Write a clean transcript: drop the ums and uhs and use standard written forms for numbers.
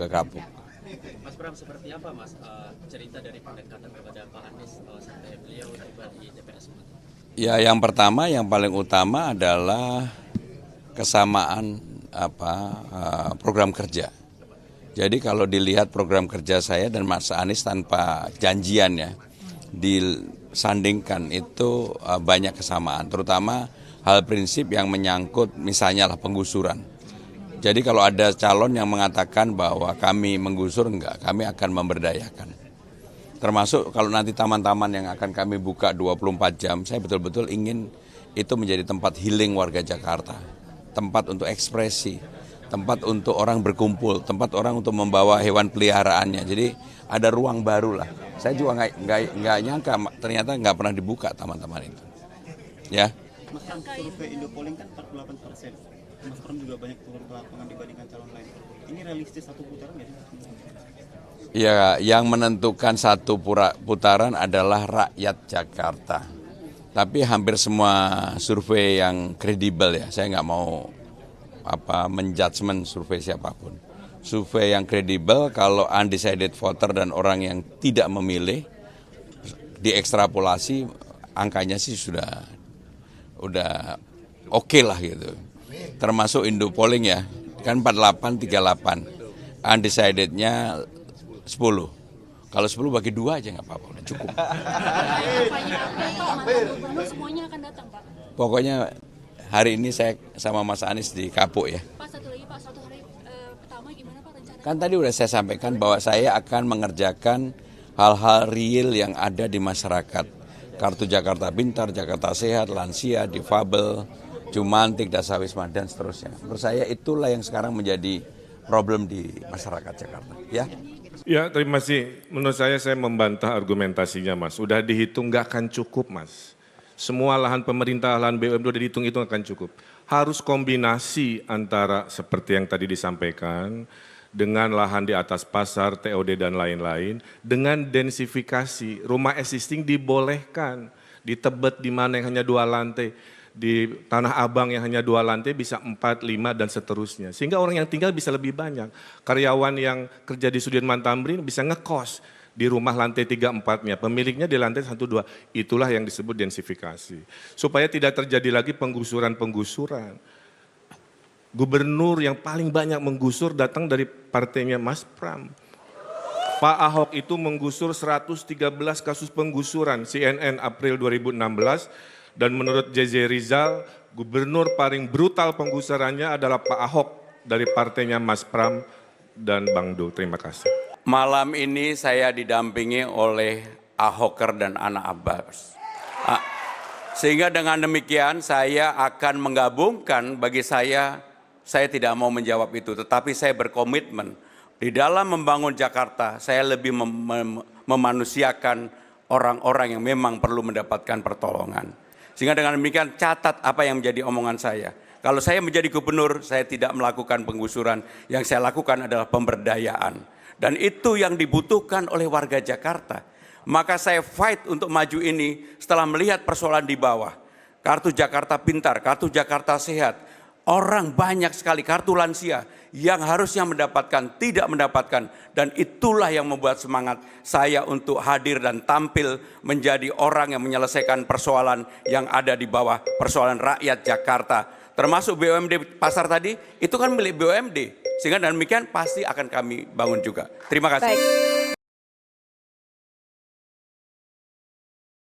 ke Kapuk. Mas Bram, seperti apa Mas cerita dari pendekatan kepada Pak Anies sampai beliau tiba di TPS? Ya, yang pertama, yang paling utama adalah kesamaan program kerja. Jadi kalau dilihat program kerja saya dan Mas Anies tanpa janjian ya, disandingkan itu banyak kesamaan, terutama hal prinsip yang menyangkut misalnya lah penggusuran. Jadi kalau ada calon yang mengatakan bahwa kami menggusur, enggak, kami akan memberdayakan. Termasuk kalau nanti taman-taman yang akan kami buka 24 jam, saya betul-betul ingin itu menjadi tempat healing warga Jakarta. Tempat untuk ekspresi, tempat untuk orang berkumpul, tempat orang untuk membawa hewan peliharaannya. Jadi ada ruang baru lah. Saya juga nggak nyangka ternyata nggak pernah dibuka taman-taman itu. Ya. Mas Pram, survei Indopolling kan 48%. Mas Pram juga banyak turun ke lapangan dibandingkan calon lain. Ini realistis satu putaran nggak sih? Ya, yang menentukan satu putaran adalah rakyat Jakarta. Tapi hampir semua survei yang kredibel ya, saya nggak mau menjudgment survei siapapun. Survei yang kredibel kalau undecided voter dan orang yang tidak memilih diekstrapolasi angkanya sih udah oke lah gitu. Termasuk Indopolling ya, kan 48-38. Undecidednya 10. Kalau 10 bagi 2 aja nggak apa-apa, udah cukup. Semuanya akan datang, Pak. Pokoknya hari ini saya sama Mas Anies di Kapuk ya. Pak, satu lagi Pak, satu hari pertama gimana Pak rencana? Kan tadi udah saya sampaikan bahwa saya akan mengerjakan hal-hal real yang ada di masyarakat. Kartu Jakarta Pintar, Jakarta Sehat, lansia, difabel, Jumantik, Dasawisma, dan seterusnya. Menurut saya itulah yang sekarang menjadi problem di masyarakat Jakarta. Ya. Ya, terima kasih. Menurut saya membantah argumentasinya, Mas. Sudah dihitung nggak akan cukup, Mas. Semua lahan pemerintah, lahan BUMD sudah dihitung-hitung akan cukup. Harus kombinasi antara seperti yang tadi disampaikan, dengan lahan di atas pasar, TOD dan lain-lain, dengan densifikasi. Rumah existing dibolehkan, di Tebet di mana yang hanya 2 lantai, di Tanah Abang yang hanya 2 lantai bisa 4, 5 dan seterusnya. Sehingga orang yang tinggal bisa lebih banyak. Karyawan yang kerja di Sudirman Tamrin bisa ngekos di rumah lantai 3-4-nya. Pemiliknya di lantai 1-2. Itulah yang disebut densifikasi. Supaya tidak terjadi lagi penggusuran-penggusuran. Gubernur yang paling banyak menggusur datang dari partainya Mas Pram. Pak Ahok itu menggusur 113 kasus penggusuran, CNN April 2016. Dan menurut JJ Rizal, gubernur paling brutal penggusurannya adalah Pak Ahok dari partainya Mas Pram dan Bang Do. Terima kasih. Malam ini saya didampingi oleh Ahoker dan Ana Abbas. Sehingga dengan demikian saya akan menggabungkan, bagi saya tidak mau menjawab itu, tetapi saya berkomitmen di dalam membangun Jakarta, saya lebih memanusiakan orang-orang yang memang perlu mendapatkan pertolongan. Sehingga dengan demikian catat apa yang menjadi omongan saya. Kalau saya menjadi gubernur, saya tidak melakukan penggusuran. Yang saya lakukan adalah pemberdayaan. Dan itu yang dibutuhkan oleh warga Jakarta. Maka saya fight untuk maju ini setelah melihat persoalan di bawah. Kartu Jakarta Pintar, kartu Jakarta Sehat. Orang banyak sekali, kartu lansia yang harusnya mendapatkan, tidak mendapatkan. Dan itulah yang membuat semangat saya untuk hadir dan tampil menjadi orang yang menyelesaikan persoalan yang ada di bawah, persoalan rakyat Jakarta. Termasuk BUMD pasar tadi, itu kan milik BUMD. Sehingga dengan demikian pasti akan kami bangun juga. Terima kasih. Baik.